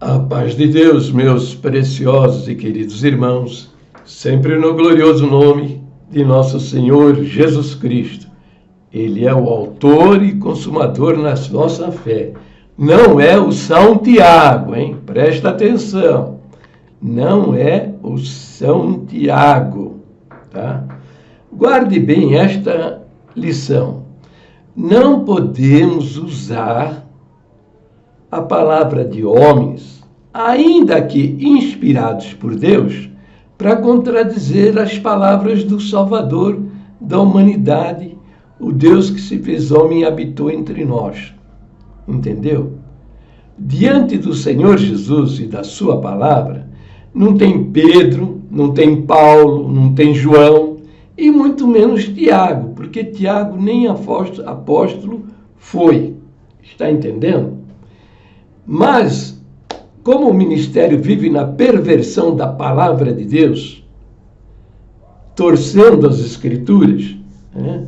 A paz de Deus, meus preciosos e queridos irmãos, sempre no glorioso nome de nosso Senhor Jesus Cristo. Ele é o autor e consumador na nossa fé. Não é o São Tiago, hein? Presta atenção. Não é o São Tiago, tá? Guarde bem esta lição. Não podemos usar a palavra de homens, ainda que inspirados por Deus, para contradizer as palavras do Salvador da humanidade, o Deus que se fez homem e habitou entre nós. Entendeu? Diante do Senhor Jesus e da sua palavra, não tem Pedro, não tem Paulo, não tem João, e muito menos Tiago, porque Tiago nem apóstolo foi. Está entendendo? Mas, como o ministério vive na perversão da palavra de Deus, torcendo as Escrituras, né,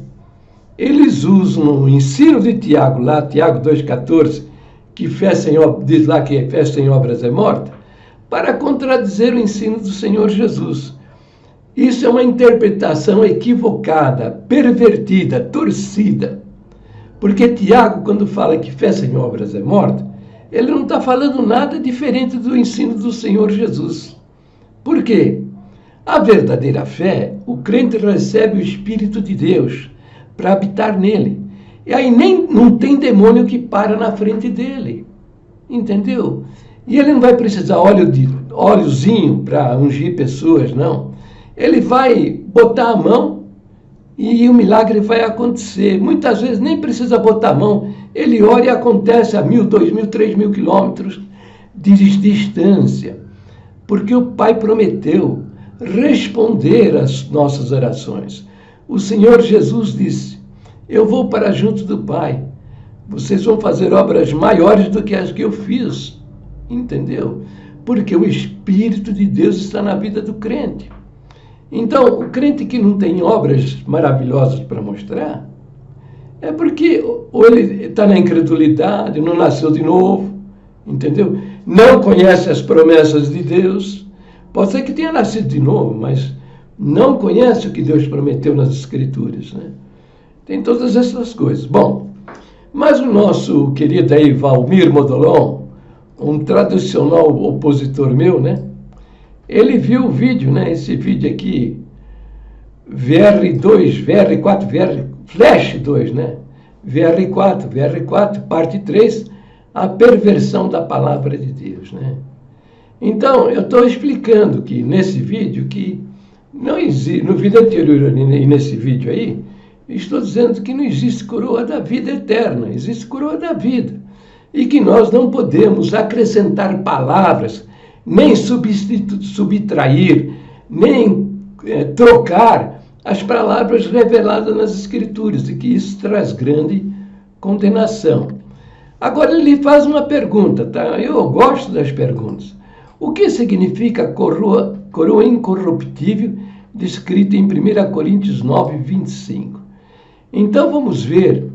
eles usam o ensino de Tiago, lá, Tiago 2,14, que fé sem obras, diz lá que fé sem obras é morta, para contradizer o ensino do Senhor Jesus. Isso é uma interpretação equivocada, pervertida, torcida. Porque Tiago, quando fala que fé sem obras é morta, ele não está falando nada diferente do ensino do Senhor Jesus. Por quê? A verdadeira fé, o crente recebe o Espírito de Deus para habitar nele. E aí não tem demônio que para na frente dele. Entendeu? E ele não vai precisar óleozinho para ungir pessoas, não. Ele vai botar a mão e o milagre vai acontecer. Muitas vezes nem precisa botar a mão. Ele ora e acontece a 1.000, 2.000, 3.000 quilômetros de distância. Porque o Pai prometeu responder às nossas orações. O Senhor Jesus disse: eu vou para junto do Pai. Vocês vão fazer obras maiores do que as que eu fiz. Entendeu? Porque o Espírito de Deus está na vida do crente. Então, o crente que não tem obras maravilhosas para mostrar, é porque ou ele está na incredulidade, não nasceu de novo, entendeu? Não conhece as promessas de Deus. Pode ser que tenha nascido de novo, mas não conhece o que Deus prometeu nas Escrituras, né? Tem todas essas coisas. Bom, mas o nosso querido aí, Valmir Modolon, um tradicional opositor meu, né? Ele viu o vídeo, né? Esse vídeo aqui, VR2, VR4, Flash 2, né? VR4, parte 3, a perversão da palavra de Deus, né? Então, eu estou explicando que nesse vídeo, que não existe, no vídeo anterior e nesse vídeo aí, estou dizendo que não existe coroa da vida eterna, existe coroa da vida. E que nós não podemos acrescentar palavras, nem subtrair, nem trocar as palavras reveladas nas Escrituras, e que isso traz grande condenação. Agora ele faz uma pergunta, tá? Eu gosto das perguntas. O que significa coroa incorruptível, descrita em 1 Coríntios 9, 25? Então vamos ver,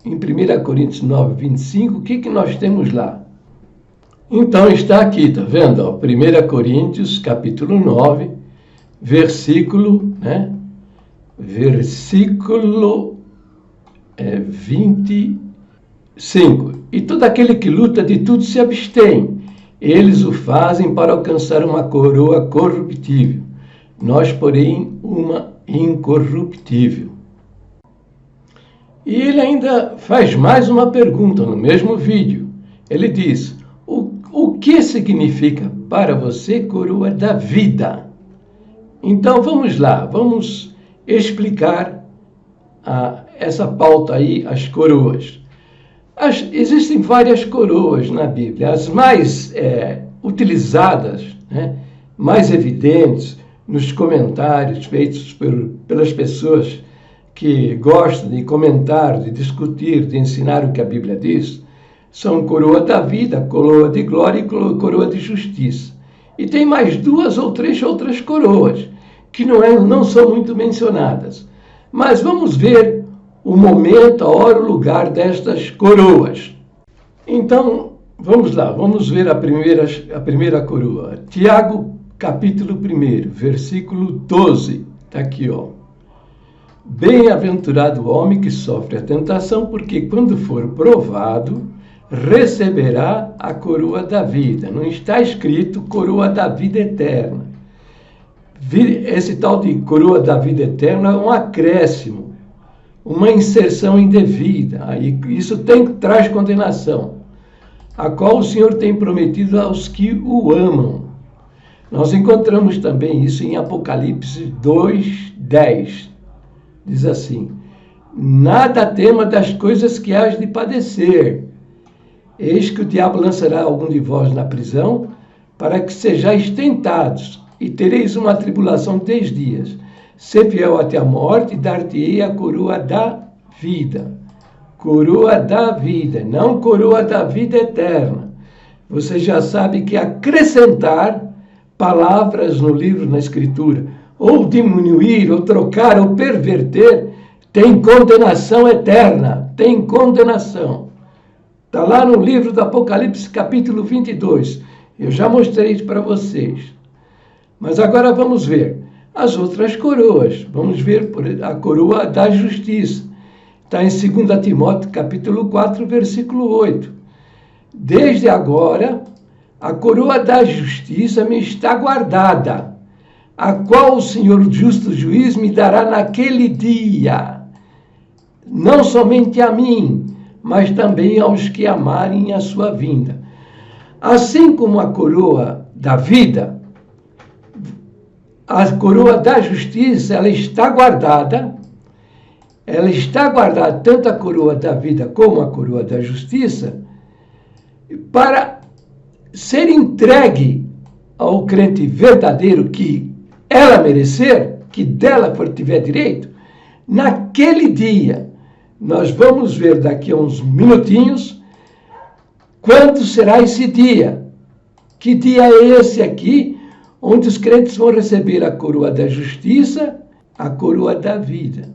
em 1 Coríntios 9, 25, o que nós temos lá. Então está aqui, tá vendo? 1 Coríntios, capítulo 9, versículo 25. E todo aquele que luta de tudo se abstém. Eles o fazem para alcançar uma coroa corruptível. Nós, porém, uma incorruptível. E ele ainda faz mais uma pergunta no mesmo vídeo. Ele diz: o que significa para você coroa da vida? Então vamos lá, vamos explicar essa pauta aí, as coroas. Existem várias coroas na Bíblia. As mais utilizadas, né, mais evidentes nos comentários feitos pelas pessoas que gostam de comentar, de discutir, de ensinar o que a Bíblia diz, são coroa da vida, coroa de glória e coroa de justiça. E tem mais 2 ou 3 outras coroas, que não são muito mencionadas. Mas vamos ver o momento, a hora, o lugar destas coroas. Então, Vamos lá, vamos ver a primeira coroa. Tiago, capítulo 1, versículo 12. Está aqui, ó. Bem-aventurado o homem que sofre a tentação, porque quando for provado, receberá a coroa da vida. Não está escrito coroa da vida eterna. Esse tal de coroa da vida eterna é um acréscimo, uma inserção indevida. Aí isso traz condenação, a qual o Senhor tem prometido aos que o amam. Nós encontramos também isso em Apocalipse 2:10. Diz assim: nada tema das coisas que hás de padecer. Eis que o diabo lançará algum de vós na prisão, para que sejais tentados, e tereis uma tribulação de 10 dias. Sê fiel até a morte, e dar-te-ei a coroa da vida. Coroa da vida, não coroa da vida eterna. Você já sabe que acrescentar palavras no livro, na Escritura, ou diminuir, ou trocar, ou perverter, tem condenação eterna, tem condenação. Está lá no livro do Apocalipse, capítulo 22. Eu já mostrei isso para vocês. Mas agora vamos ver as outras coroas. Vamos ver a coroa da justiça. Está em 2 Timóteo, capítulo 4, versículo 8. Desde agora, a coroa da justiça me está guardada, a qual o Senhor justo juiz me dará naquele dia, não somente a mim, mas também aos que amarem a sua vinda. Assim como a coroa da vida, a coroa da justiça, ela está guardada, tanto a coroa da vida como a coroa da justiça, para ser entregue ao crente verdadeiro que ela merecer, que dela tiver direito, naquele dia. Nós vamos ver daqui a uns minutinhos quando será esse dia. Que dia é esse aqui, onde os crentes vão receber a coroa da justiça, a coroa da vida.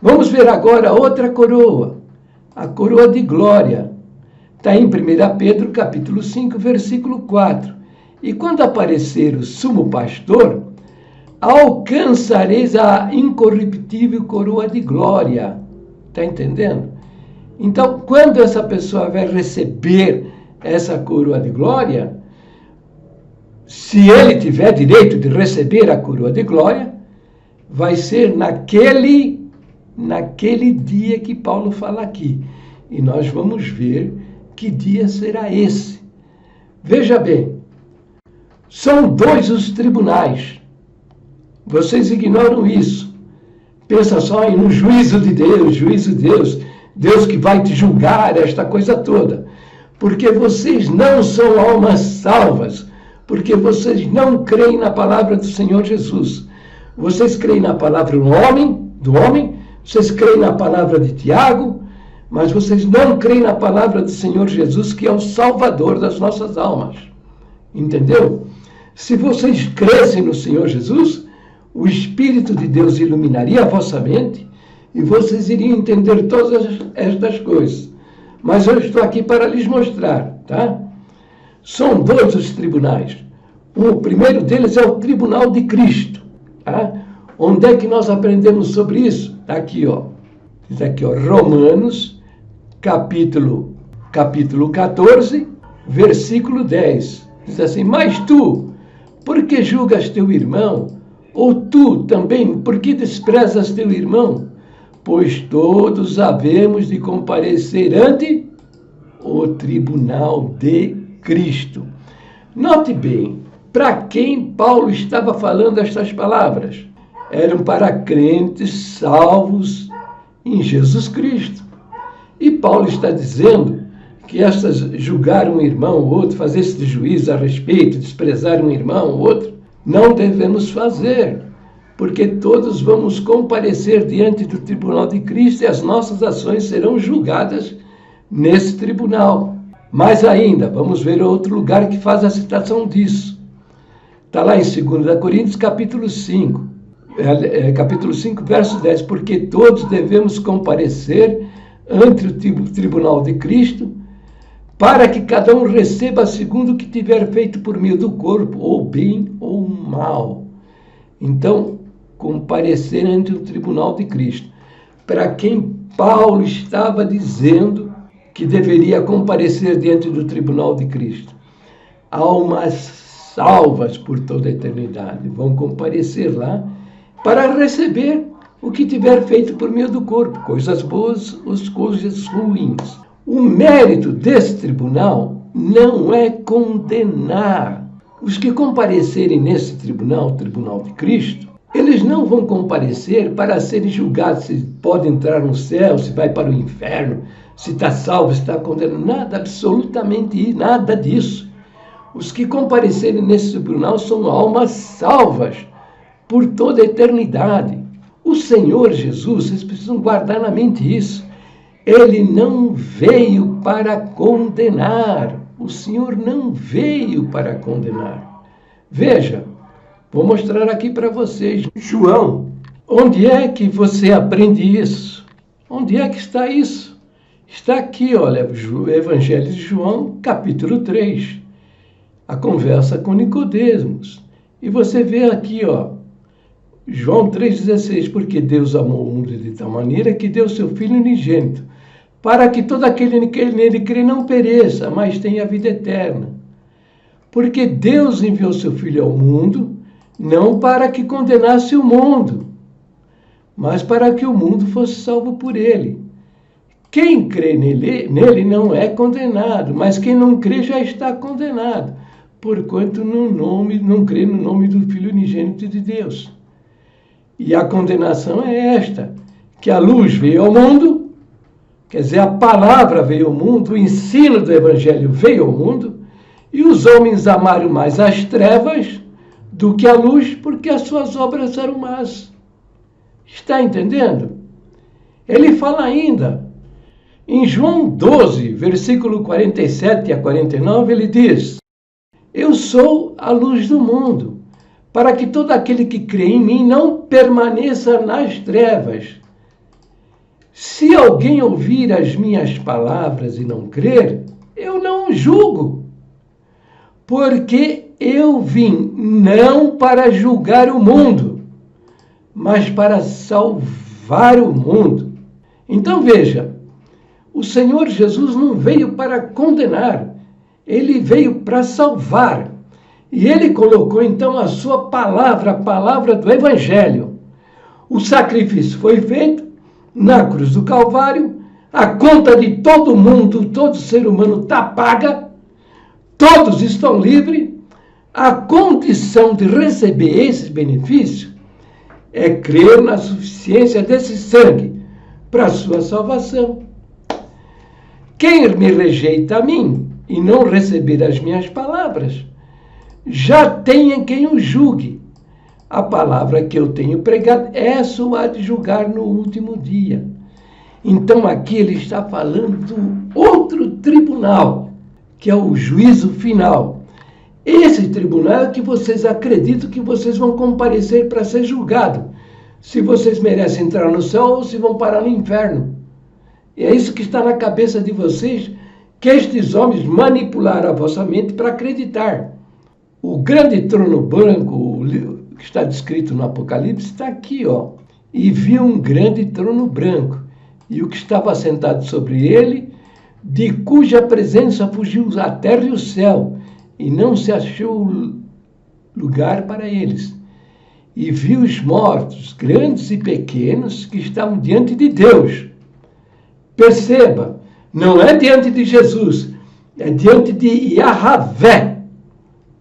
Vamos ver agora outra coroa, a coroa de glória. Está em 1 Pedro, capítulo 5, versículo 4. E quando aparecer o sumo pastor, alcançareis a incorruptível coroa de glória. Está entendendo? Então, quando essa pessoa vai receber essa coroa de glória, se ele tiver direito de receber a coroa de glória, vai ser naquele dia que Paulo fala aqui. E nós vamos ver que dia será esse. Veja bem, são 2 os tribunais. Vocês ignoram isso. Pensa só no juízo de Deus, Deus que vai te julgar, esta coisa toda. Porque vocês não são almas salvas, porque vocês não creem na palavra do Senhor Jesus. Vocês creem na palavra do homem, vocês creem na palavra de Tiago, mas vocês não creem na palavra do Senhor Jesus, que é o Salvador das nossas almas. Entendeu? Se vocês crescem no Senhor Jesus, o Espírito de Deus iluminaria a vossa mente e vocês iriam entender todas estas coisas. Mas eu estou aqui para lhes mostrar, tá? São 2 os tribunais. O primeiro deles é o Tribunal de Cristo, tá? Onde é que nós aprendemos sobre isso? Está aqui, ó. Diz aqui, ó, Romanos, capítulo 14, versículo 10. Diz assim: mas tu, por que julgas teu irmão? Ou tu também, por que desprezas teu irmão? Pois todos havemos de comparecer ante o tribunal de Cristo. Note bem, para quem Paulo estava falando estas palavras? Eram para crentes salvos em Jesus Cristo. E Paulo está dizendo que estas julgar um irmão ou outro, fazer esse juízo a respeito, desprezar um irmão ou outro, não devemos fazer, porque todos vamos comparecer diante do tribunal de Cristo e as nossas ações serão julgadas nesse tribunal. Mais ainda, vamos ver outro lugar que faz a citação disso. Está lá em 2 Coríntios, capítulo 5, verso 10, porque todos devemos comparecer ante o tribunal de Cristo, para que cada um receba segundo o que tiver feito por meio do corpo, ou bem ou mal. Então, comparecer ante o tribunal de Cristo. Para quem Paulo estava dizendo que deveria comparecer diante do tribunal de Cristo? Almas salvas por toda a eternidade vão comparecer lá para receber o que tiver feito por meio do corpo, coisas boas ou coisas ruins. O mérito desse tribunal não é condenar. Os que comparecerem nesse tribunal, o tribunal de Cristo, eles não vão comparecer para serem julgados se pode entrar no céu, se vai para o inferno, se está salvo, se está condenado. Nada, absolutamente nada disso. Os que comparecerem nesse tribunal são almas salvas por toda a eternidade. O Senhor Jesus, vocês precisam guardar na mente isso. Ele não veio para condenar. O Senhor não veio para condenar. Veja, vou mostrar aqui para vocês. João, onde é que você aprende isso? Onde é que está isso? Está aqui, olha, o Evangelho de João, capítulo 3. A conversa com Nicodemos. E você vê aqui, ó, João 3,16, porque Deus amou o mundo de tal maneira que deu seu Filho unigênito, para que todo aquele que nele crê não pereça, mas tenha vida eterna. Porque Deus enviou seu Filho ao mundo, não para que condenasse o mundo, mas para que o mundo fosse salvo por ele. Quem crê nele não é condenado, mas quem não crê já está condenado, porquanto não crê no nome do Filho unigênito de Deus. E a condenação é esta, que a luz veio ao mundo, quer dizer, a palavra veio ao mundo, o ensino do Evangelho veio ao mundo, e os homens amaram mais as trevas do que a luz, porque as suas obras eram más. Está entendendo? Ele fala ainda, em João 12, versículo 47 a 49, ele diz: Eu sou a luz do mundo, para que todo aquele que crê em mim não permaneça nas trevas. Se alguém ouvir as minhas palavras e não crer, eu não o julgo, porque eu vim não para julgar o mundo, mas para salvar o mundo. Então veja, o Senhor Jesus não veio para condenar, ele veio para salvar. E ele colocou então a sua palavra, a palavra do Evangelho. O sacrifício foi feito na cruz do Calvário, a conta de todo mundo, todo ser humano está paga, todos estão livres. A condição de receber esse benefício é crer na suficiência desse sangue para a sua salvação. Quem me rejeita a mim e não receber as minhas palavras, já tem quem o julgue. A palavra que eu tenho pregado, essa o há de julgar no último dia. Então aqui ele está falando do outro tribunal, que é o juízo final. Esse tribunal é que vocês acreditam que vocês vão comparecer para ser julgado, se vocês merecem entrar no céu ou se vão parar no inferno. E é isso que está na cabeça de vocês, que estes homens manipularam a vossa mente para acreditar. O grande trono branco, que está descrito no Apocalipse, está aqui, ó. E viu um grande trono branco, e o que estava sentado sobre ele, de cuja presença fugiu a terra e o céu, e não se achou lugar para eles. E viu os mortos, grandes e pequenos, que estavam diante de Deus. Perceba, não é diante de Jesus, é diante de Yahvé.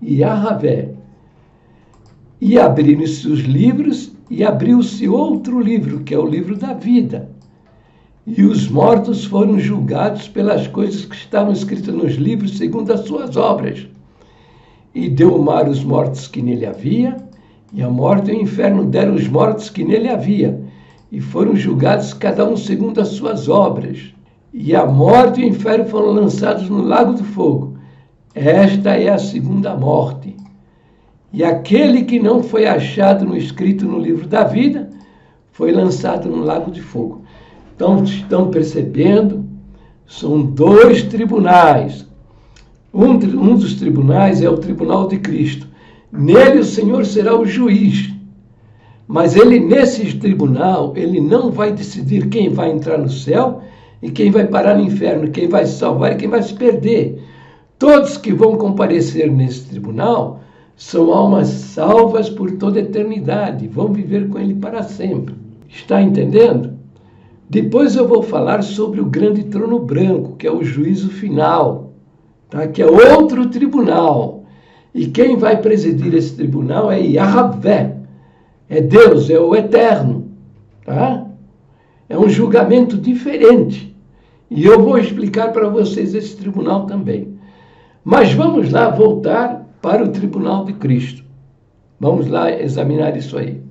Yahvé. E abriram-se os livros, e abriu-se outro livro, que é o livro da vida. E os mortos foram julgados pelas coisas que estavam escritas nos livros, segundo as suas obras. E deu o mar os mortos que nele havia, e a morte e o inferno deram os mortos que nele havia, e foram julgados cada um segundo as suas obras. E a morte e o inferno foram lançados no lago do fogo. Esta é a segunda morte. E aquele que não foi achado escrito no livro da vida, foi lançado no lago de fogo. Então, estão percebendo? São dois tribunais. Um dos tribunais é o tribunal de Cristo. Nele o Senhor será o juiz. Mas nesse tribunal, ele não vai decidir quem vai entrar no céu e quem vai parar no inferno, quem vai se salvar e quem vai se perder. Todos que vão comparecer nesse tribunal são almas salvas por toda a eternidade, vão viver com ele para sempre. Está entendendo? Depois eu vou falar sobre o grande trono branco, que é o juízo final, tá? Que é outro tribunal. E quem vai presidir esse tribunal é Yahvé. É Deus, é o Eterno, tá? É um julgamento diferente. E eu vou explicar para vocês esse tribunal também. Mas vamos lá voltar para o tribunal de Cristo. Vamos lá examinar isso aí.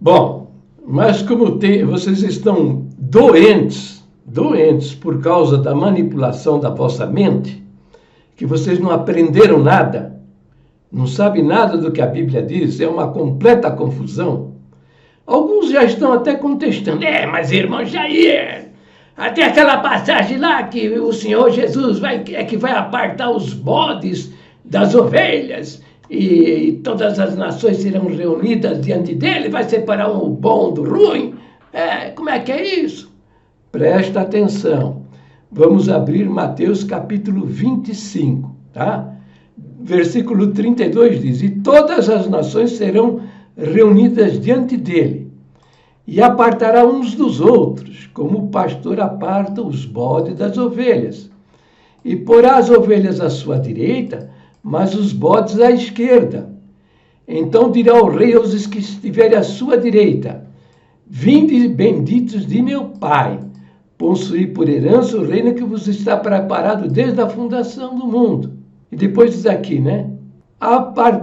Bom, mas como vocês estão doentes por causa da manipulação da vossa mente, que vocês não aprenderam nada, não sabe nada do que a Bíblia diz, é uma completa confusão. Alguns já estão até contestando. Mas irmão Jair, até aquela passagem lá que o Senhor Jesus que vai apartar os bodes das ovelhas e todas as nações serão reunidas diante dele, vai separar o bom do ruim. Como é que é isso? Presta atenção. Vamos abrir Mateus capítulo 25, tá? Versículo 32 diz: e todas as nações serão reunidas diante dele, e apartará uns dos outros, como o pastor aparta os bodes das ovelhas. E porá as ovelhas à sua direita, mas os bodes à esquerda. Então dirá o rei aos que estiverem à sua direita: vinde benditos de meu Pai, possuí por herança o reino que vos está preparado desde a fundação do mundo. E depois diz aqui, né?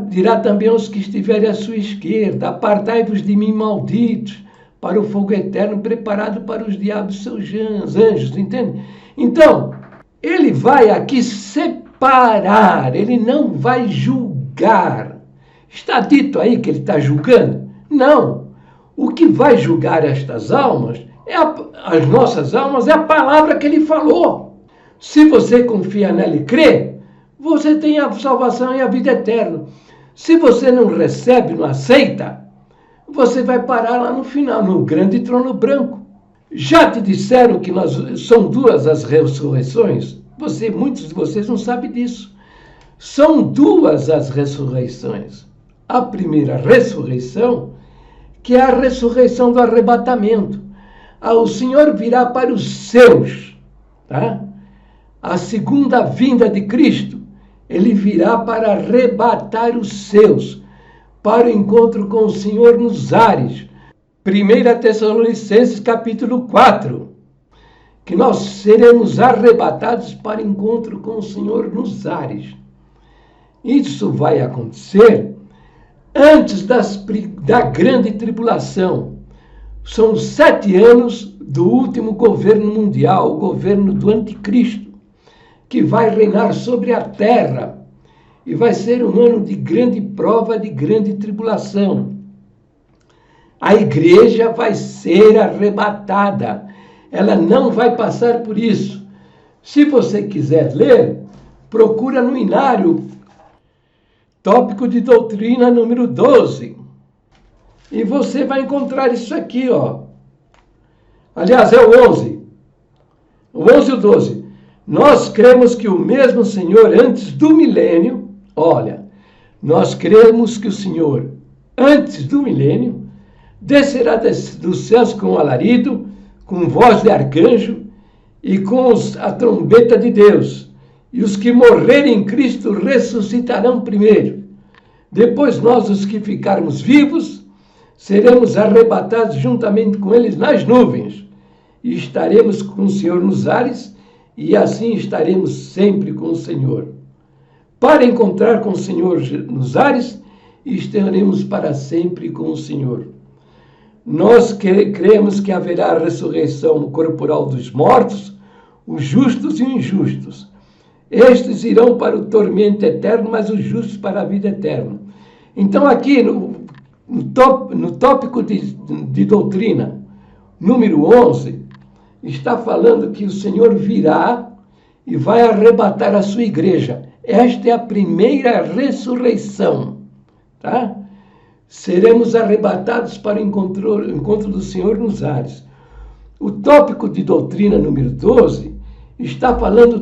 Dirá também aos que estiverem à sua esquerda: apartai-vos de mim, malditos, para o fogo eterno preparado para os diabos, seus anjos, entende? Então, ele vai aqui separar, ele não vai julgar. Está dito aí que ele está julgando? Não. O que vai julgar estas almas, as nossas almas, é a palavra que ele falou. Se você confia nela e crê, você tem a salvação e a vida eterna. Se você não recebe, não aceita, você vai parar lá no final, no grande trono branco. Já te disseram que são duas as ressurreições? Muitos de vocês não sabem disso. São duas as ressurreições. A primeira ressurreição, que é a ressurreição do arrebatamento. O Senhor virá para os seus, tá? A segunda vinda de Cristo, ele virá para arrebatar os seus, para o encontro com o Senhor nos ares. 1 Tessalonicenses capítulo 4, que nós seremos arrebatados para encontro com o Senhor nos ares. Isso vai acontecer antes da grande tribulação. São 7 anos do último governo mundial, o governo do anticristo, que vai reinar sobre a terra. E vai ser um ano de grande prova, de grande tribulação. A igreja vai ser arrebatada. Ela não vai passar por isso. Se você quiser ler, procura no Inário, tópico de doutrina número 12. E você vai encontrar isso aqui, ó. Aliás, é o 11. O 11 e o 12. Nós cremos que o mesmo Senhor, antes do milênio, nós cremos que o Senhor, antes do milênio, descerá dos céus com alarido, com voz de arcanjo e com a trombeta de Deus. E os que morrerem em Cristo ressuscitarão primeiro. Depois nós, os que ficarmos vivos, seremos arrebatados juntamente com eles nas nuvens. E estaremos com o Senhor nos ares, e assim estaremos sempre com o Senhor. Para encontrar com o Senhor nos ares, e estaremos para sempre com o Senhor. Nós cremos que haverá a ressurreição corporal dos mortos, os justos e os injustos. Estes irão para o tormento eterno, mas os justos para a vida eterna. Então aqui, no tópico de doutrina, número 11, está falando que o Senhor virá e vai arrebatar a sua igreja. Esta é a primeira ressurreição, tá? Seremos arrebatados para o encontro do Senhor nos ares. O tópico de doutrina número 12 está falando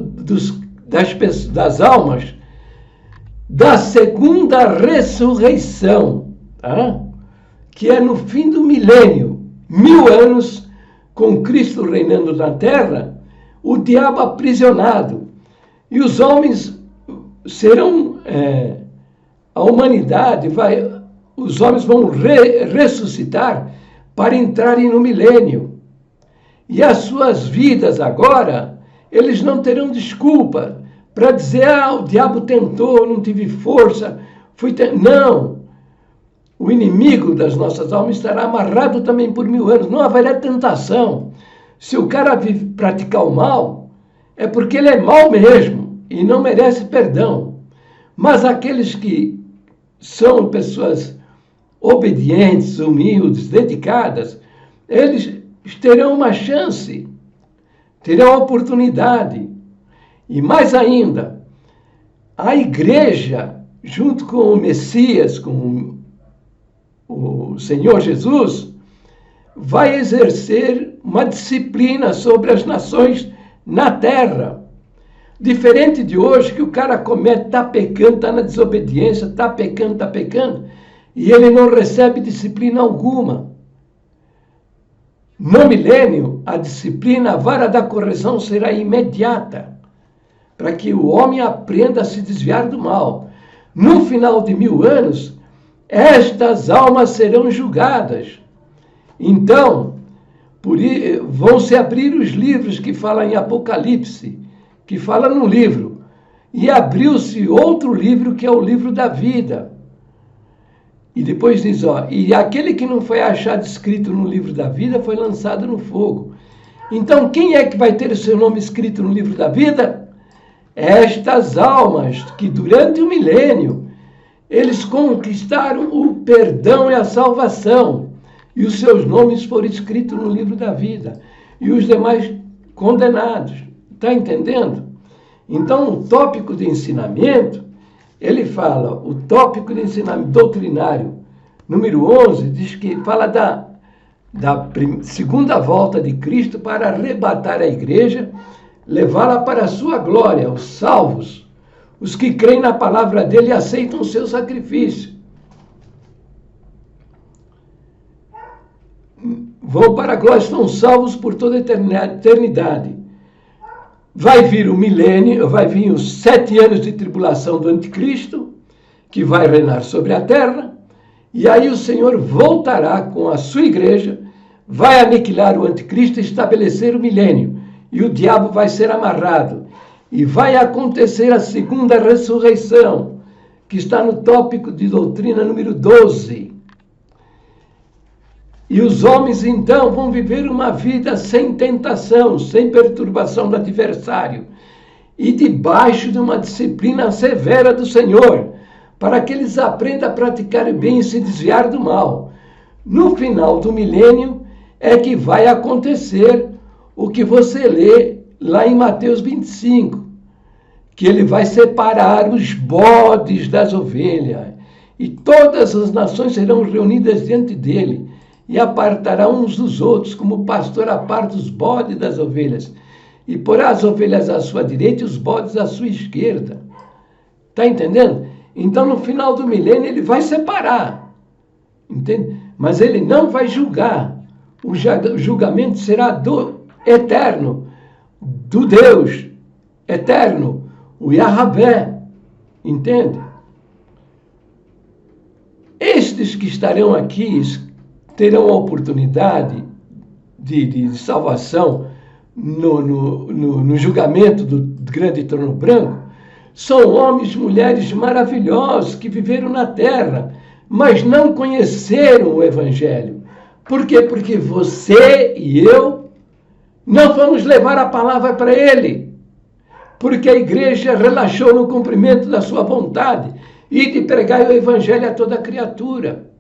das almas da segunda ressurreição, tá? Que é no fim do milênio, 1000 anos com Cristo reinando na terra, o diabo aprisionado, e os homens serão, a humanidade os homens vão ressuscitar para entrarem no milênio. E as suas vidas agora, eles não terão desculpa para dizer, o diabo tentou, não tive força, Não! O inimigo das nossas almas estará amarrado também por 1000 anos. Não haverá tentação. Se o cara vive praticar o mal, é porque ele é mau mesmo e não merece perdão. Mas aqueles que são pessoas obedientes, humildes, dedicadas, eles terão uma chance, terão a oportunidade. E mais ainda, a igreja, junto com o Messias, com o Senhor Jesus, vai exercer uma disciplina sobre as nações na terra. Diferente de hoje, que o cara comete, está pecando, está na desobediência, está pecando, e ele não recebe disciplina alguma. No milênio, a disciplina, a vara da correção será imediata, para que o homem aprenda a se desviar do mal. No final de 1000 anos, estas almas serão julgadas. Então, vão se abrir os livros que falam em Apocalipse, que fala no livro, e abriu-se outro livro que é o livro da vida. E depois diz, e aquele que não foi achado escrito no livro da vida foi lançado no fogo. Então, quem é que vai ter o seu nome escrito no livro da vida? Estas almas que durante o milênio eles conquistaram o perdão e a salvação, e os seus nomes foram escritos no livro da vida, e os demais condenados. Está entendendo? Então, o tópico de ensinamento, ele fala, o tópico de ensinamento doutrinário, número 11, diz que fala da segunda volta de Cristo para arrebatar a igreja, levá-la para a sua glória, os salvos, os que creem na palavra dele e aceitam o seu sacrifício. Vão para a glória, estão salvos por toda a eternidade. Vai vir o milênio, vai vir os 7 anos de tribulação do anticristo, que vai reinar sobre a terra, e aí o Senhor voltará com a sua igreja, vai aniquilar o anticristo e estabelecer o milênio, e o diabo vai ser amarrado, e vai acontecer a segunda ressurreição, que está no tópico de doutrina número 12. E os homens, então, vão viver uma vida sem tentação, sem perturbação do adversário, e debaixo de uma disciplina severa do Senhor, para que eles aprendam a praticar o bem e se desviar do mal. No final do milênio é que vai acontecer o que você lê lá em Mateus 25, que ele vai separar os bodes das ovelhas, e todas as nações serão reunidas diante dele, e apartará uns dos outros, como o pastor aparta os bodes das ovelhas, e porá as ovelhas à sua direita e os bodes à sua esquerda. Está entendendo? Então, no final do milênio, ele vai separar, entende? Mas ele não vai julgar. O julgamento será do eterno, do Deus eterno, o Yahvé, entende? Estes que estarão aqui terão a oportunidade de salvação no julgamento do grande trono branco. São homens e mulheres maravilhosos que viveram na terra, mas não conheceram o Evangelho. Por quê? Porque você e eu não vamos levar a palavra para ele, porque a igreja relaxou no cumprimento da sua vontade e de pregar o Evangelho a toda criatura.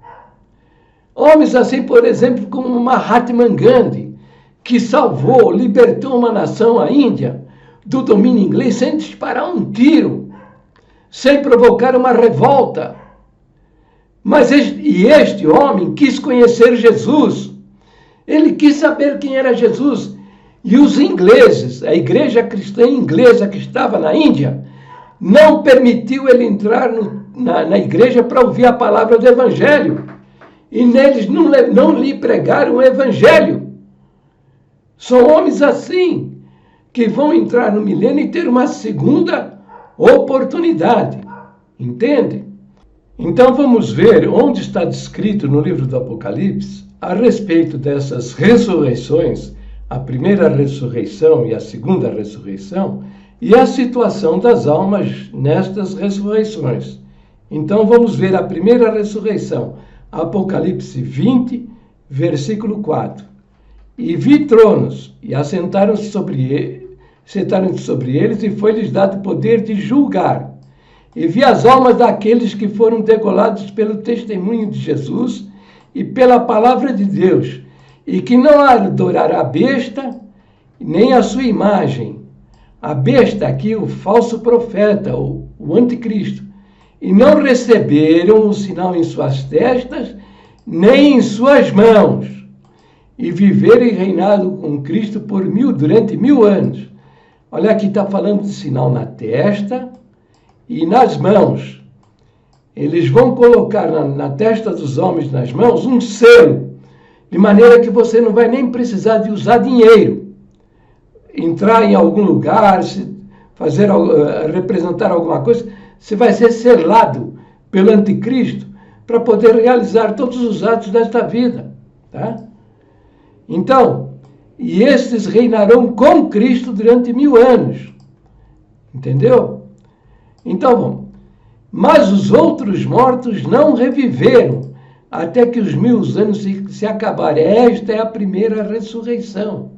Homens assim, por exemplo, como Mahatma Gandhi, que salvou, libertou uma nação, a Índia, do domínio inglês sem disparar um tiro. sem provocar uma revolta. Mas este homem quis conhecer Jesus. Ele quis saber quem era Jesus. E os ingleses, a igreja cristã inglesa que estava na Índia, não permitiu ele entrar na igreja para ouvir a palavra do Evangelho. E neles não lhe pregaram o Evangelho. São homens assim, que vão entrar no milênio e ter uma segunda oportunidade. Entende? Então vamos ver onde está descrito no livro do Apocalipse a respeito dessas ressurreições, a primeira ressurreição e a segunda ressurreição, e a situação das almas nestas ressurreições. Então vamos ver a primeira ressurreição, Apocalipse 20, versículo 4. E vi tronos, e assentaram-se sobre eles, e foi-lhes dado poder de julgar. E vi as almas daqueles que foram degolados pelo testemunho de Jesus e pela palavra de Deus, e que não adoraram a besta, nem a sua imagem. A besta aqui, o falso profeta, o anticristo. E não receberam o sinal em suas testas, nem em suas mãos. E viveram e reinaram com Cristo durante 1000 anos. Olha, aqui está falando de sinal na testa e nas mãos. Eles vão colocar na testa dos homens, nas mãos, um selo, de maneira que você não vai nem precisar de usar dinheiro. Entrar em algum lugar, representar alguma coisa, você vai ser selado pelo anticristo para poder realizar todos os atos desta vida. Tá? Então, e estes reinarão com Cristo durante 1000 anos. Entendeu? Então, vamos. Mas os outros mortos não reviveram até que os 1000 anos se acabarem. Esta é a primeira ressurreição.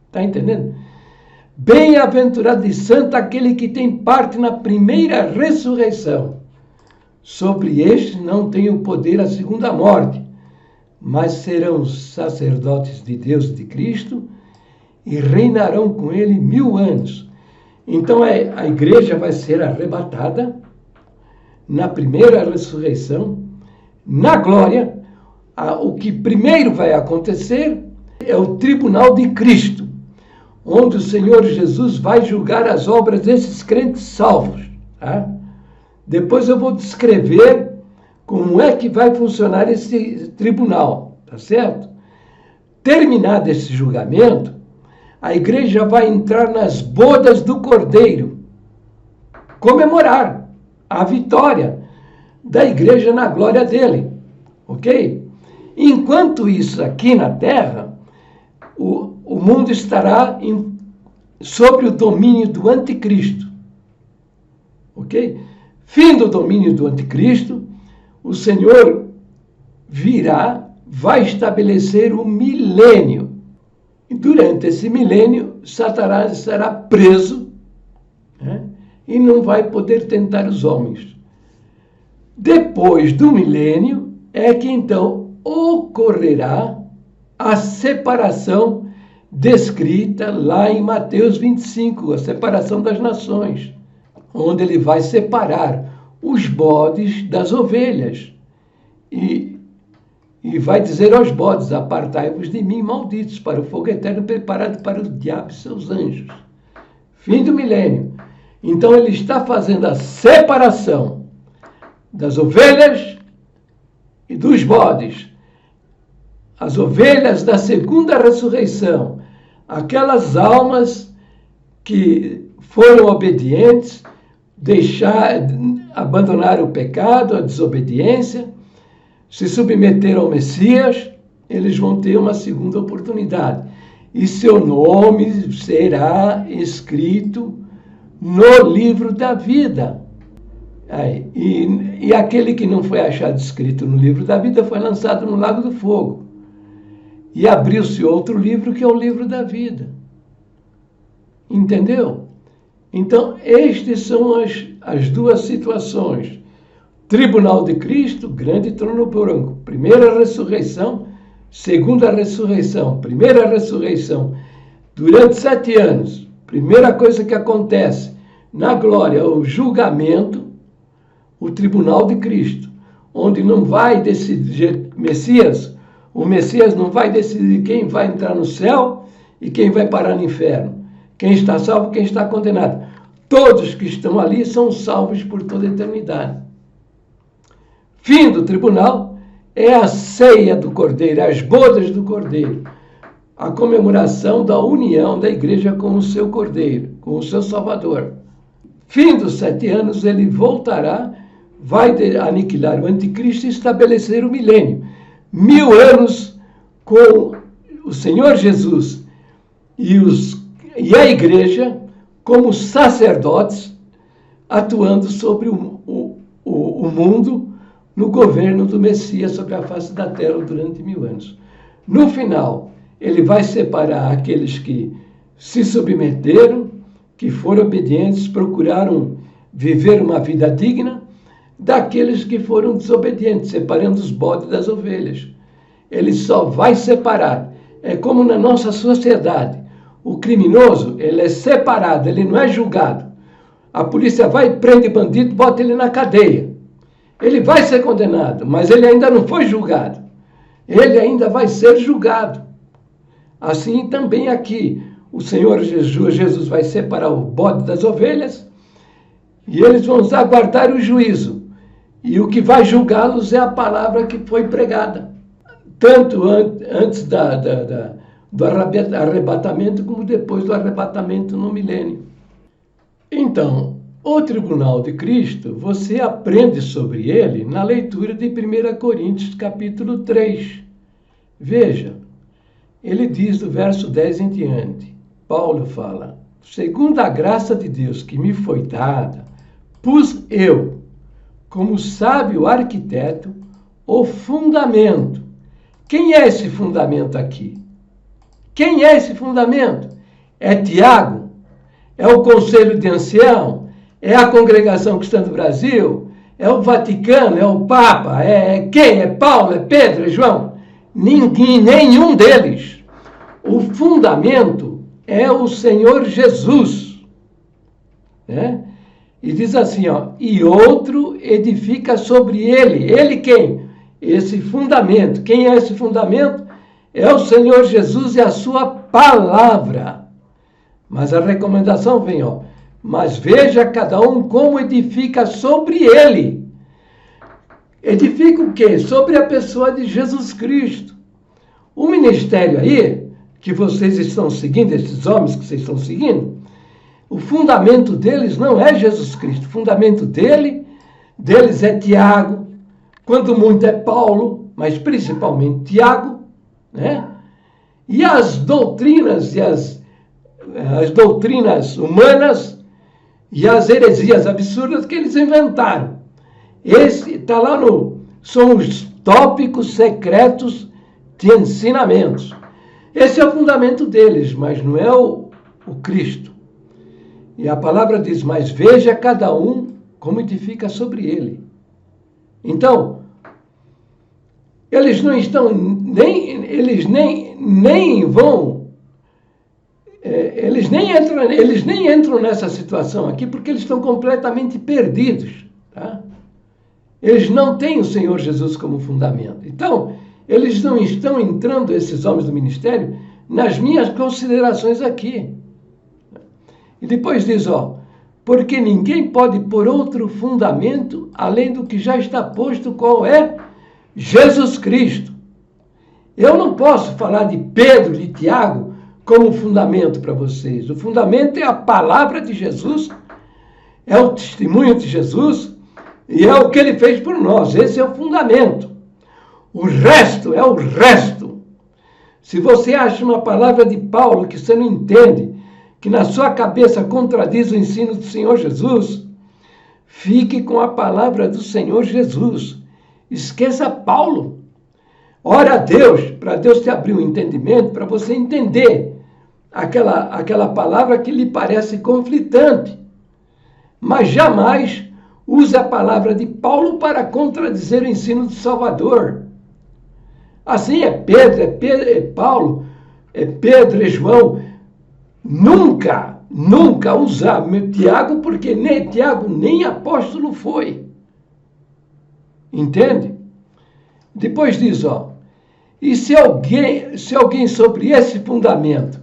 Está entendendo? Bem-aventurado e santo aquele que tem parte na primeira ressurreição. Sobre este não tem o poder a segunda morte, mas serão sacerdotes de Deus e de Cristo e reinarão com ele 1000 anos. Então a igreja vai ser arrebatada na primeira ressurreição, na glória. O que primeiro vai acontecer é o tribunal de Cristo, onde o Senhor Jesus vai julgar as obras desses crentes salvos. Tá? Depois eu vou descrever como é que vai funcionar esse tribunal, tá certo? Terminado esse julgamento, a igreja vai entrar nas bodas do Cordeiro, comemorar a vitória da igreja na glória dele, ok? Enquanto isso, aqui na terra, o mundo estará sob o domínio do anticristo, ok? Fim do domínio do anticristo, o Senhor virá, vai estabelecer o milênio. E durante esse milênio, Satanás será preso, né? E não vai poder tentar os homens. Depois do milênio, é que então ocorrerá a separação descrita lá em Mateus 25, a separação das nações, onde ele vai separar os bodes das ovelhas. E vai dizer aos bodes: apartai-vos de mim, malditos, para o fogo eterno preparado para o diabo e seus anjos. Fim do milênio. Então ele está fazendo a separação das ovelhas e dos bodes. As ovelhas da segunda ressurreição, aquelas almas que foram obedientes, abandonaram o pecado, a desobediência, se submeteram ao Messias, eles vão ter uma segunda oportunidade. E seu nome será escrito no livro da vida. E aquele que não foi achado escrito no livro da vida foi lançado no lago do fogo. E abriu-se outro livro, que é o livro da vida. Entendeu? Então, estas são as duas situações. Tribunal de Cristo, grande trono branco. Primeira ressurreição, segunda ressurreição. Primeira ressurreição, durante 7 anos. Primeira coisa que acontece na glória, o julgamento, o tribunal de Cristo, onde não vai decidir o Messias não vai decidir quem vai entrar no céu e quem vai parar no inferno, quem está salvo e quem está condenado. Todos que estão ali são salvos por toda a eternidade. Fim do tribunal é a ceia do Cordeiro, as bodas do Cordeiro, a comemoração da união da igreja com o seu Cordeiro, com o seu Salvador. Fim dos 7 anos, ele voltará, vai aniquilar o anticristo e estabelecer o milênio. 1000 anos com o Senhor Jesus e a igreja como sacerdotes atuando sobre o mundo no governo do Messias sobre a face da terra durante 1000 anos. No final, ele vai separar aqueles que se submeteram, que foram obedientes, procuraram viver uma vida digna, daqueles que foram desobedientes, separando os bodes das ovelhas. Ele só vai separar. É como na nossa sociedade. O criminoso, ele é separado, ele não é julgado. A polícia vai, prende bandido, bota ele na cadeia. Ele vai ser condenado, mas ele ainda não foi julgado. Ele ainda vai ser julgado. Assim também aqui, o Senhor Jesus vai separar o bode das ovelhas e eles vão aguardar o juízo. E o que vai julgá-los é a palavra que foi pregada, tanto antes do arrebatamento como depois do arrebatamento no milênio. Então, o tribunal de Cristo, você aprende sobre ele na leitura de 1 Coríntios, capítulo 3. Veja, ele diz do verso 10 em diante, Paulo fala, segundo a graça de Deus que me foi dada, pus eu, como sábio arquiteto, o fundamento. Quem é esse fundamento aqui? Quem é esse fundamento? É Tiago? É o Conselho de Ancião? É a Congregação Cristã do Brasil? É o Vaticano? É o Papa? É quem? É Paulo? É Pedro? É João? Nenhum deles. O fundamento é o Senhor Jesus. Né? E diz assim, ó, e outro edifica sobre ele. Ele quem? Esse fundamento. Quem é esse fundamento? É o Senhor Jesus e a sua palavra. Mas a recomendação vem, ó. Mas veja cada um como edifica sobre ele. Edifica o quê? Sobre a pessoa de Jesus Cristo. O ministério aí, que vocês estão seguindo, esses homens que vocês estão seguindo, o fundamento deles não é Jesus Cristo. O fundamento deles é Tiago, quando muito é Paulo, mas principalmente Tiago, né? E as doutrinas as doutrinas humanas e as heresias absurdas que eles inventaram. Esse está lá são os tópicos secretos de ensinamentos. Esse é o fundamento deles, mas não é o Cristo. E a palavra diz, mas veja cada um como edifica sobre ele. Então, eles não estão eles nem entram nessa situação aqui porque eles estão completamente perdidos, tá? Eles não têm o Senhor Jesus como fundamento. Então, eles não estão entrando, esses homens do ministério, nas minhas considerações aqui. E depois diz, ó, porque ninguém pode pôr outro fundamento além do que já está posto, qual é? Jesus Cristo. Eu não posso falar de Pedro, de Tiago, como fundamento para vocês. O fundamento é a palavra de Jesus, é o testemunho de Jesus e é o que ele fez por nós. Esse é o fundamento. O resto é o resto. Se você acha uma palavra de Paulo que você não entende, que na sua cabeça contradiz o ensino do Senhor Jesus, fique com a palavra do Senhor Jesus. Esqueça Paulo. Ora a Deus, para Deus te abrir um entendimento, para você entender aquela palavra que lhe parece conflitante. Mas jamais use a palavra de Paulo para contradizer o ensino do Salvador. Assim é Pedro, é Paulo, é Pedro, é João. Nunca usar Tiago, porque nem Tiago nem apóstolo foi. Entende? Depois diz, ó, e se alguém sobre esse fundamento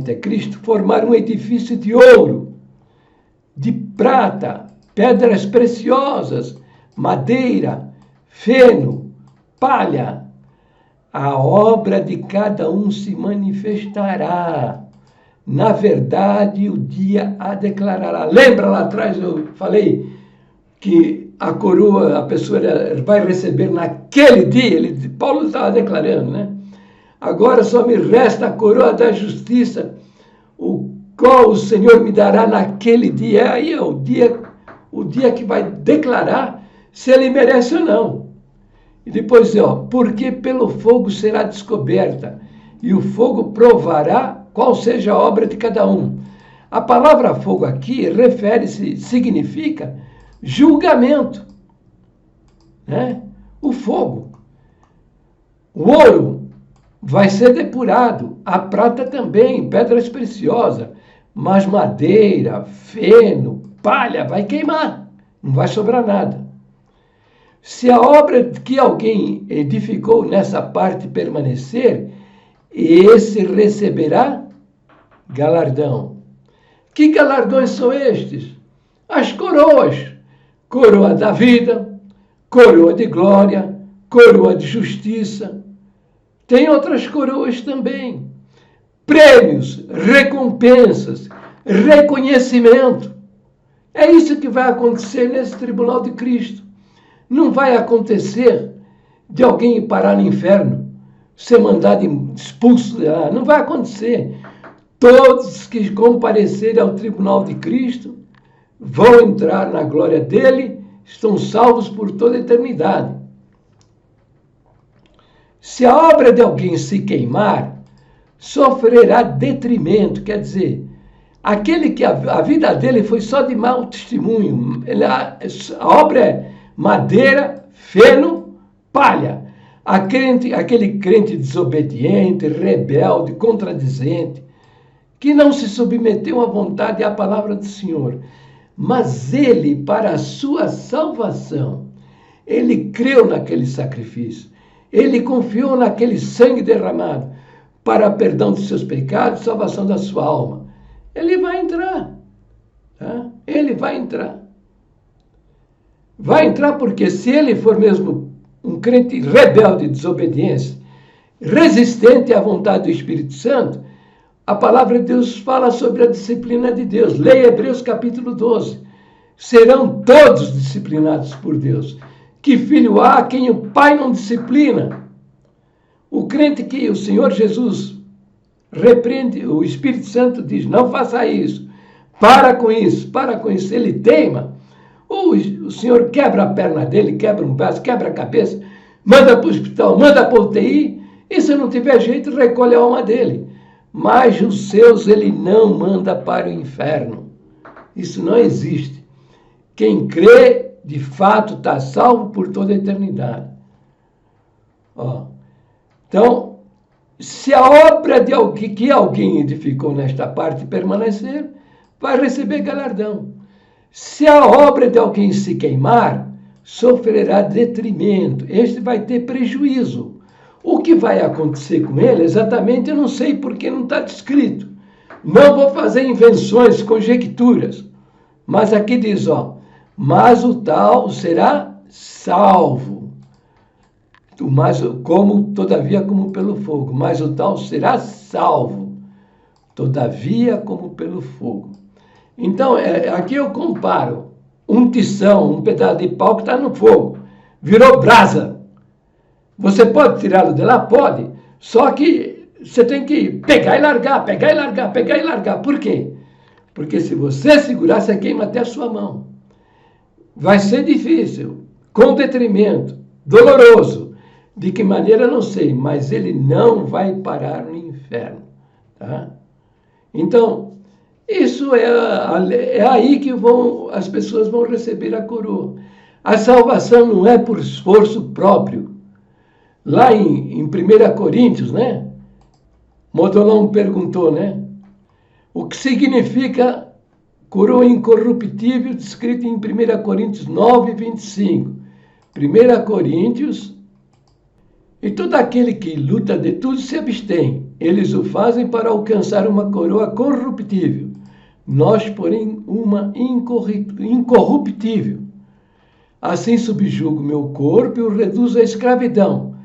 é Cristo, formar um edifício de ouro, de prata, pedras preciosas, madeira, feno, palha, a obra de cada um se manifestará. Na verdade, o dia a declarará. Lembra lá atrás eu falei que a coroa, a pessoa vai receber naquele dia, Paulo estava declarando, né? Agora só me resta a coroa da justiça, o qual o Senhor me dará naquele dia. Aí é o dia que vai declarar se ele merece ou não. E depois, ó, porque pelo fogo será descoberta, e o fogo provará qual seja a obra de cada um. A palavra fogo aqui significa julgamento, né? O fogo. O ouro vai ser depurado, a prata também, pedras preciosas, mas madeira, feno, palha vai queimar, não vai sobrar nada. Se a obra que alguém edificou nessa parte permanecer, esse receberá galardão. Que galardões são estes? As coroas. Coroa da vida, coroa de glória, coroa de justiça. Tem outras coroas também. Prêmios, recompensas, reconhecimento. É isso que vai acontecer nesse tribunal de Cristo. Não vai acontecer de alguém parar no inferno, ser mandado expulso de lá. Não vai acontecer. Todos que comparecerem ao tribunal de Cristo vão entrar na glória dele, estão salvos por toda a eternidade. Se a obra de alguém se queimar, sofrerá detrimento, quer dizer, aquele que a vida dele foi só de mau testemunho. A obra é madeira, feno, palha. Aquele crente desobediente, rebelde, contradizente, que não se submeteu à vontade e à palavra do Senhor. Mas ele, para a sua salvação, ele creu naquele sacrifício. Ele confiou naquele sangue derramado para perdão dos seus pecados e salvação da sua alma. Ele vai entrar. Tá? Ele vai entrar. Vai entrar porque se ele for mesmo um crente rebelde, desobediente, resistente à vontade do Espírito Santo, a palavra de Deus fala sobre a disciplina de Deus. Leia Hebreus capítulo 12. Serão todos disciplinados por Deus. Que filho há quem o pai não disciplina? O crente que o Senhor Jesus repreende, o Espírito Santo diz, não faça isso, para com isso, ele teima. O Senhor quebra a perna dele, quebra um braço, quebra a cabeça, manda para o hospital, manda para o UTI, e se não tiver jeito, recolhe a alma dele. Mas os seus ele não manda para o inferno. Isso não existe. Quem crê, de fato, está salvo por toda a eternidade. Ó. Então, se a obra de alguém, que alguém edificou nesta parte permanecer, vai receber galardão. Se a obra de alguém se queimar, sofrerá detrimento. Este vai ter prejuízo. O que vai acontecer com ele, exatamente, eu não sei porque não está descrito. Não vou fazer invenções, conjecturas. Mas aqui diz, ó, mas o tal será salvo. Todavia, como pelo fogo. Mas o tal será salvo. Todavia, como pelo fogo. Então, aqui eu comparo um tição, um pedaço de pau que está no fogo. Virou brasa. Você pode tirá-lo de lá? Pode. Só que você tem que pegar e largar, pegar e largar, pegar e largar. Por quê? Porque se você segurar, você queima até a sua mão. Vai ser difícil, com detrimento, doloroso. De que maneira, não sei, mas ele não vai parar no inferno. Tá? Então, isso é aí que as pessoas vão receber a coroa. A salvação não é por esforço próprio. Lá em 1 Coríntios, né? Modolão perguntou, né? O que significa coroa incorruptível, descrita em 1 Coríntios 9, 25. 1 Coríntios, e todo aquele que luta de tudo se abstém. Eles o fazem para alcançar uma coroa corruptível. Nós, porém, uma incorruptível. Assim subjugo meu corpo e o reduzo à escravidão,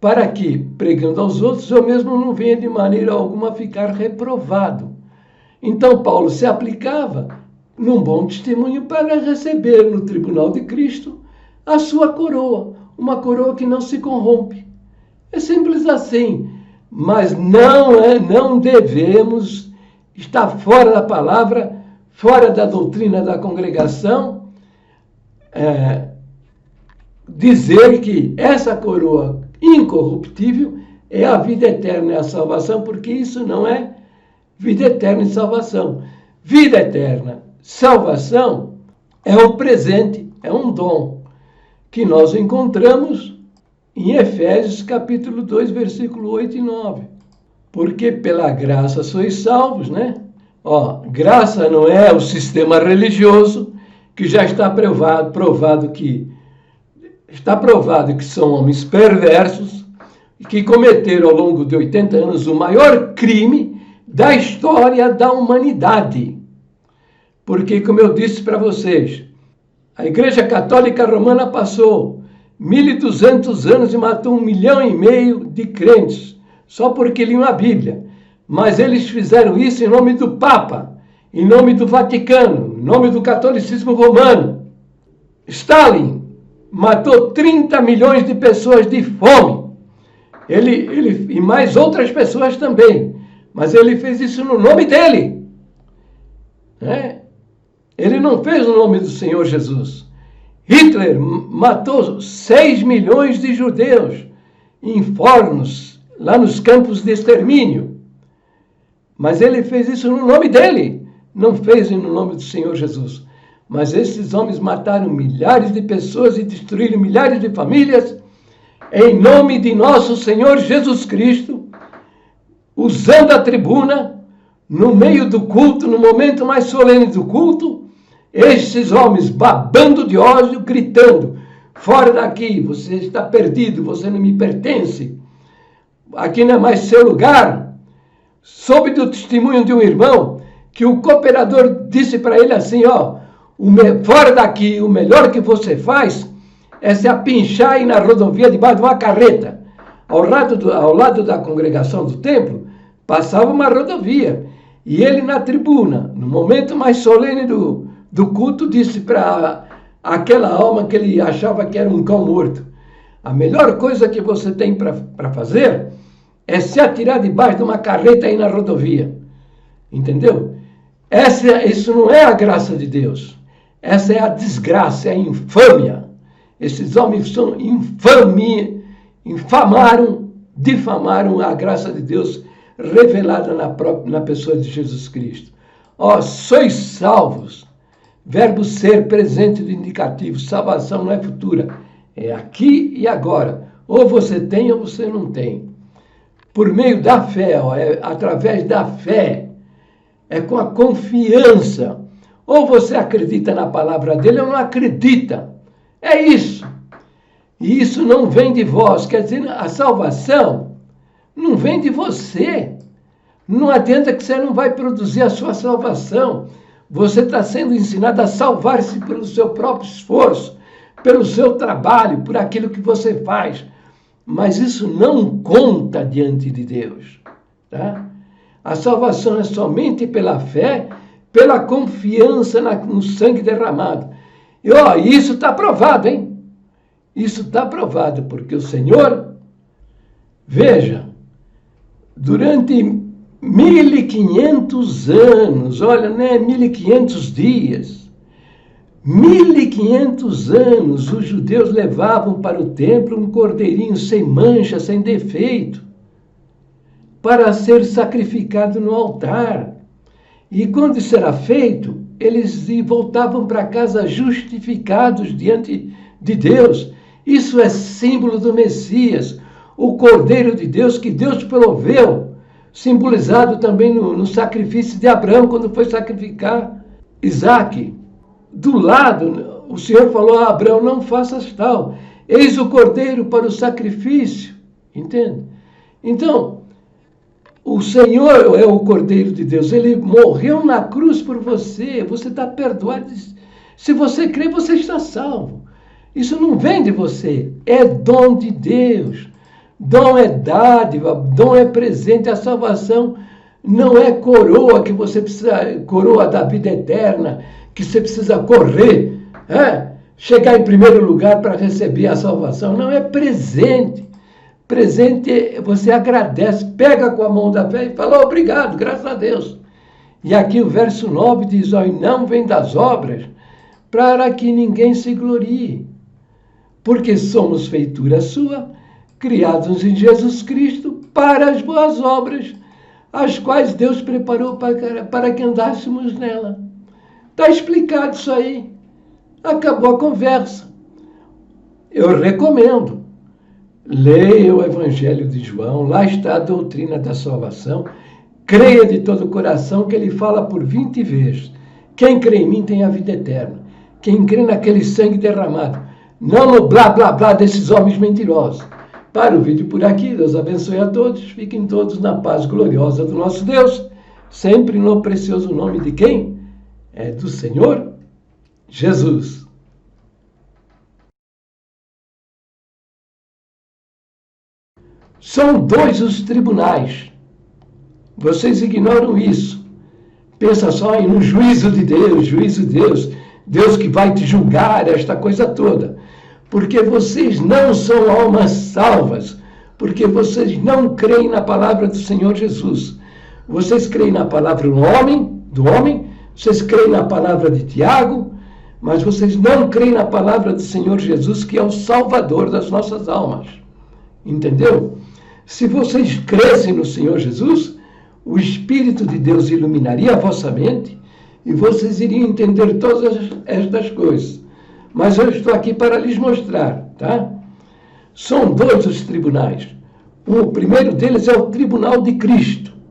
para que, pregando aos outros, eu mesmo não venha de maneira alguma a ficar reprovado. Então Paulo se aplicava num bom testemunho para receber no tribunal de Cristo a sua coroa, uma coroa que não se corrompe. É simples assim, mas não devemos estar fora da palavra, fora da doutrina da congregação, dizer que essa coroa incorruptível é a vida eterna, é a salvação, porque isso não é vida eterna e salvação. Vida eterna, salvação, é um presente, é um dom, que nós encontramos em Efésios capítulo 2, versículo 8 e 9. Porque pela graça sois salvos, né? Graça não é o sistema religioso, que já está provado que são homens perversos, que cometeram ao longo de 80 anos o maior crime da história da humanidade. Porque, como eu disse para vocês, a Igreja Católica Romana passou 1.200 anos e matou 1,5 milhão de crentes, só porque liam a Bíblia. Mas eles fizeram isso em nome do Papa, em nome do Vaticano, em nome do catolicismo romano. Stalin matou 30 milhões de pessoas de fome. Ele e mais outras pessoas também. Mas ele fez isso no nome dele. Ele não fez no nome do Senhor Jesus. Hitler matou 6 milhões de judeus em fornos, lá nos campos de extermínio. Mas ele fez isso no nome dele. Não fez no nome do Senhor Jesus. Mas esses homens mataram milhares de pessoas e destruíram milhares de famílias em nome de nosso Senhor Jesus Cristo, usando a tribuna, no meio do culto, no momento mais solene do culto, esses homens babando de ódio, gritando: fora daqui, você está perdido, você não me pertence, aqui não é mais seu lugar. Soube do testemunho de um irmão que o cooperador disse para ele assim: fora daqui, o melhor que você faz é se apinchar aí na rodovia debaixo de uma carreta. Ao lado da congregação do templo, passava uma rodovia. E ele na tribuna, no momento mais solene do culto, disse para aquela alma que ele achava que era um cão morto: a melhor coisa que você tem para fazer é se atirar debaixo de uma carreta aí na rodovia. Entendeu? Isso não é a graça de Deus. Essa é a desgraça, é a infâmia. Esses homens são difamaram a graça de Deus revelada na pessoa de Jesus Cristo. Sois salvos. Verbo ser, presente do indicativo. Salvação não é futura, é aqui e agora. Ou você tem ou você não tem. Por meio da fé, através da fé, é com a confiança. Ou você acredita na palavra dele ou não acredita. É isso. E isso não vem de vós. Quer dizer, a salvação não vem de você. Não adianta que você não vai produzir a sua salvação. Você está sendo ensinado a salvar-se pelo seu próprio esforço, pelo seu trabalho, por aquilo que você faz. Mas isso não conta diante de Deus. Tá? A salvação é somente pela fé, pela confiança no sangue derramado. E isso está provado, hein? Isso está provado, porque o Senhor, veja, durante 1.500 anos, olha, não é 1.500 dias, 1.500 anos os judeus levavam para o templo um cordeirinho sem mancha, sem defeito, para ser sacrificado no altar. E quando isso era feito, eles voltavam para casa justificados diante de Deus. Isso é símbolo do Messias, o Cordeiro de Deus que Deus proveu, simbolizado também no sacrifício de Abraão, quando foi sacrificar Isaac, do lado, o Senhor falou a Abraão, não faças tal. Eis o cordeiro para o sacrifício. Entende? Então, o Senhor é o cordeiro de Deus. Ele morreu na cruz por você. Você está perdoado. Se você crê, você está salvo. Isso não vem de você. É dom de Deus. Dom é dádiva. Dom é presente. A salvação não é coroa que você precisa, coroa da vida eterna, que você precisa correr, chegar em primeiro lugar para receber a salvação. Não, é presente. Presente, você agradece, pega com a mão da fé e fala, obrigado, graças a Deus. E aqui o verso 9 diz, ó, e não vem das obras, para que ninguém se glorie, porque somos feitura sua, criados em Jesus Cristo, para as boas obras, as quais Deus preparou para que andássemos nela. Está explicado isso aí. Acabou a conversa. Eu recomendo. Leia o Evangelho de João, lá está a doutrina da salvação. Creia de todo o coração que ele fala por 20 vezes. Quem crê em mim tem a vida eterna. Quem crê naquele sangue derramado. Não no blá, blá, blá desses homens mentirosos. Para o vídeo por aqui, Deus abençoe a todos. Fiquem todos na paz gloriosa do nosso Deus. Sempre no precioso nome de quem? É do Senhor Jesus. São 2 os tribunais. Vocês ignoram isso. Pensa só no juízo de Deus, Deus que vai te julgar, esta coisa toda. Porque vocês não são almas salvas, porque vocês não creem na palavra do Senhor Jesus. Vocês creem na palavra do homem, vocês creem na palavra de Tiago, mas vocês não creem na palavra do Senhor Jesus, que é o Salvador das nossas almas. Entendeu? Se vocês crescem no Senhor Jesus, o Espírito de Deus iluminaria a vossa mente e vocês iriam entender todas estas coisas. Mas eu estou aqui para lhes mostrar, tá? São 2 os tribunais. O primeiro deles é o tribunal de Cristo.